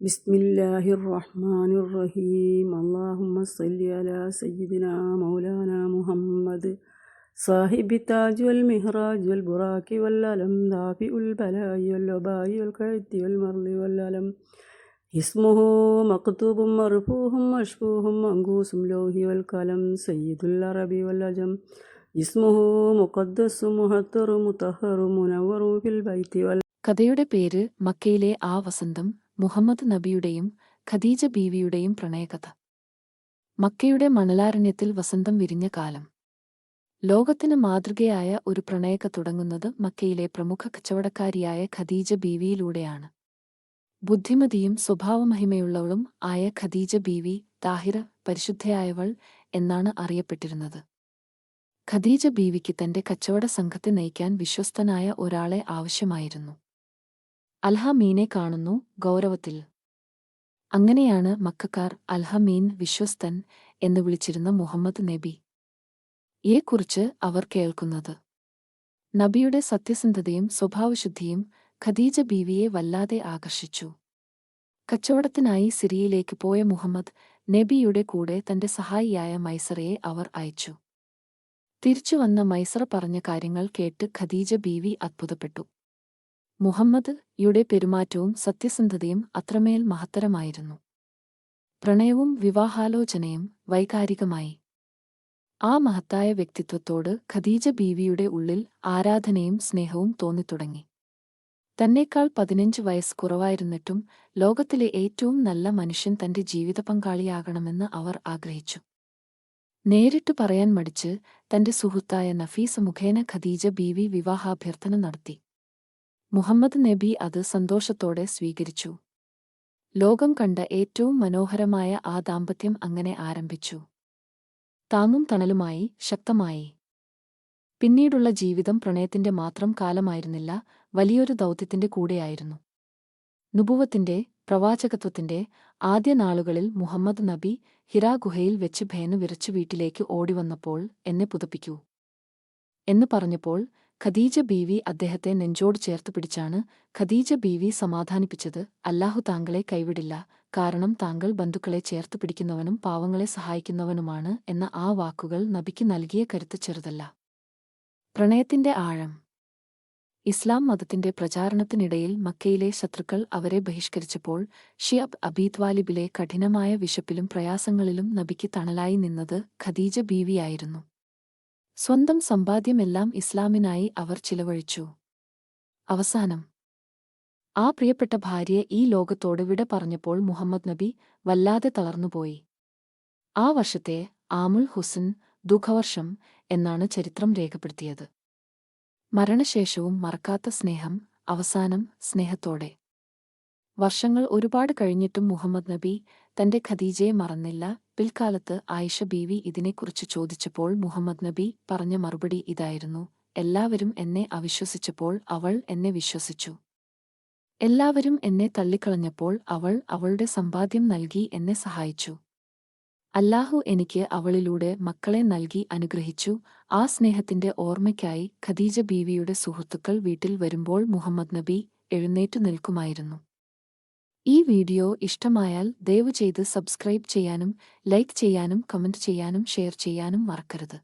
ബിസ്മില്ലാഹിർ-റഹ്മാനിർ-റഹീം. അല്ലാഹുമ്മ സ്വല്ലി അലാ സയ്യിദിനാ മൗലാനാ മുഹമ്മദ് സാഹിബി താജ് വൽ മിഹ്റാജ് വൽ ബുറാഖി വൽ അലം ദാഫിഉൽ ബലായി വൽ വബായി വൽ ഖഅത്തി വൽ മർളി വൽ അലം ഇസ്മുഹു മക്തൂബും മർഫൂഹും മഷ്ഫൂഹും മൻകൂസും ലൗഹി വൽ കലം സയ്യിദുൽ അറബി വൽ അജം ഇസ്മുഹു മുഖദ്ദസും മുഹത്തറും മുതഹറും മുനവ്വറും ഫിൽ ബൈത്തി വൽ. കഥയുടെ പേര് മക്കയിലെ ആ വസന്തം, മുഹമ്മദ് നബിയുടെയും ഖദീജ ബീവിയുടെയും പ്രണയകഥ. മക്കയുടെ മണലാരണ്യത്തിൽ വസന്തം വിരിഞ്ഞ കാലം. ലോകത്തിന് മാതൃകയായ ഒരു പ്രണയകഥ തുടങ്ങുന്നത് മക്കയിലെ പ്രമുഖ കച്ചവടക്കാരിയായ ഖദീജ ബീവിയിലൂടെയാണ്. ബുദ്ധിമതിയും സ്വഭാവമഹിമയുള്ളവളും ആയ ഖദീജ ബീവി താഹിറ, പരിശുദ്ധയായവൾ എന്നാണ് അറിയപ്പെട്ടിരുന്നത്. ഖദീജ ബീവിക്ക് തന്റെ കച്ചവട സംഘത്തെ നയിക്കാൻ വിശ്വസ്തനായ ഒരാളെ ആവശ്യമായിരുന്നു. അൽഹമീനെ കാണുന്നു ഗൗരവത്തിൽ. അങ്ങനെയാണ് മക്കക്കാർ അൽഹമീൻ, വിശ്വസ്തൻ എന്ന് വിളിച്ചിരുന്ന മുഹമ്മദ് നബിയെക്കുറിച്ച് അവർ കേൾക്കുന്നത്. നബിയുടെ സത്യസന്ധതയും സ്വഭാവശുദ്ധിയും ഖദീജ ബീവിയെ വല്ലാതെ ആകർഷിച്ചു. കച്ചവടത്തിനായി സിറിയയിലേക്ക് പോയ മുഹമ്മദ് നബിയുടെ കൂടെ തന്റെ സഹായിയായ മൈസറയെ അവർ അയച്ചു. തിരിച്ചുവന്ന മൈസറ പറഞ്ഞ കാര്യങ്ങൾ കേട്ട് ഖദീജ ബീവി അത്ഭുതപ്പെട്ടു. മുഹമ്മദ് യുടെ പെരുമാറ്റവും സത്യസന്ധതയും അത്രമേൽ മഹത്തരമായിരുന്നു. പ്രണയവും വിവാഹാലോചനയും വൈകാരികമായി. ആ മഹത്തായ വ്യക്തിത്വത്തോട് ഖദീജ ബീവിയുടെ ഉള്ളിൽ ആരാധനയും സ്നേഹവും തോന്നിത്തുടങ്ങി. തന്നേക്കാൾ 15 വയസ്സ് കുറവായിരുന്നിട്ടും ലോകത്തിലെ ഏറ്റവും നല്ല മനുഷ്യൻ തന്റെ ജീവിത പങ്കാളിയാകണമെന്ന് അവർ ആഗ്രഹിച്ചു. നേരിട്ട് പറയാൻ മടിച്ച് തന്റെ സുഹൃത്തായ നഫീസ മുഖേന ഖദീജ ബീവി വിവാഹാഭ്യർത്ഥന നടത്തി. മുഹമ്മദ് നബി അത് സന്തോഷത്തോടെ സ്വീകരിച്ചു. ലോകം കണ്ട ഏറ്റവും മനോഹരമായ ആ ദാമ്പത്യം അങ്ങനെ ആരംഭിച്ചു. താങ്ങും തണലുമായി, ശക്തമായി. പിന്നീടുള്ള ജീവിതം പ്രണയത്തിന്റെ മാത്രം കാലമായിരുന്നില്ല, വലിയൊരു ദൗത്യത്തിന്റെ കൂടെയായിരുന്നു. നുബുവത്തിന്റെ, പ്രവാചകത്വത്തിന്റെ ആദ്യ നാളുകളിൽ മുഹമ്മദ് നബി ഹിറാ ഗുഹയിൽ വെച്ച് ഭേനു വിറച്ചു വീട്ടിലേക്ക് ഓടിവന്നപ്പോൾ എന്നെ പുതപ്പിക്കൂ എന്ന് പറഞ്ഞപ്പോൾ ഖദീജ ബീവി അദ്ദേഹത്തെ നെഞ്ചോട് ചേർത്ത് പിടിച്ചാണ് ഖദീജ ബീവി സമാധാനിപ്പിച്ചത്. അല്ലാഹു താങ്കളെ കൈവിടില്ല, കാരണം താങ്കൾ ബന്ധുക്കളെ ചേർത്ത് പിടിക്കുന്നവനും പാവങ്ങളെ സഹായിക്കുന്നവനുമാണ് എന്ന ആ വാക്കുകൾ നബിക്ക് നൽകിയ കരുത്ത് ചെറുതല്ല. പ്രണയത്തിന്റെ ആഴം. ഇസ്ലാം മതത്തിന്റെ പ്രചാരണത്തിനിടയിൽ മക്കയിലെ ശത്രുക്കൾ അവരെ ബഹിഷ്കരിച്ചപ്പോൾ ഷിഅബ് അബീത്വാലിബിലെ കഠിനമായ വിശപ്പിലും പ്രയാസങ്ങളിലും നബിക്ക് തണലായി നിന്നത് ഖദീജ ബീവിയായിരുന്നു. സ്വന്തം സമ്പാദ്യമെല്ലാം ഇസ്ലാമിനായി അവർ ചിലവഴിച്ചു. അവസാനം ആ പ്രിയപ്പെട്ട ഭാര്യയെ ഈ ലോകത്തോട് വിട പറഞ്ഞപ്പോൾ മുഹമ്മദ് നബി വല്ലാതെ തളർന്നുപോയി. ആ വർഷത്തെ ആമുൽ ഹുസ്ൻ, ദുഃഖവർഷം എന്നാണ് ചരിത്രം രേഖപ്പെടുത്തിയത്. മരണശേഷവും മറക്കാത്ത സ്നേഹം, അവസാനം സ്നേഹത്തോടെ. വർഷങ്ങൾ ഒരുപാട് കഴിഞ്ഞിട്ടും മുഹമ്മദ് നബി തന്റെ ഖദീജയെ മറന്നില്ല. പിൽക്കാലത്ത് ആയിഷ ബീവി ഇതിനെക്കുറിച്ച് ചോദിച്ചപ്പോൾ മുഹമ്മദ് നബി പറഞ്ഞ മറുപടി ഇതായിരുന്നു: എല്ലാവരും എന്നെ അവിശ്വസിച്ചപ്പോൾ അവൾ എന്നെ വിശ്വസിച്ചു. എല്ലാവരും എന്നെ തള്ളിക്കളഞ്ഞപ്പോൾ അവൾ അവളുടെ സമ്പാദ്യം നൽകി എന്നെ സഹായിച്ചു. അല്ലാഹു എനിക്ക് അവളിലൂടെ മക്കളെ നൽകി അനുഗ്രഹിച്ചു. ആ സ്നേഹത്തിന്റെ ഓർമ്മയ്ക്കായി ഖദീജ ബീവിയുടെ സുഹൃത്തുക്കൾ വീട്ടിൽ വരുമ്പോൾ മുഹമ്മദ് നബി എഴുന്നേറ്റു നിൽക്കുമായിരുന്നു. ഈ വീഡിയോ ഇഷ്ടമായാൽ ദയവുചെയ്ത് സബ്സ്ക്രൈബ് ചെയ്യാനും ലൈക്ക് ചെയ്യാനും കമന്റ് ചെയ്യാനും ഷെയർ ചെയ്യാനും മറക്കരുത്.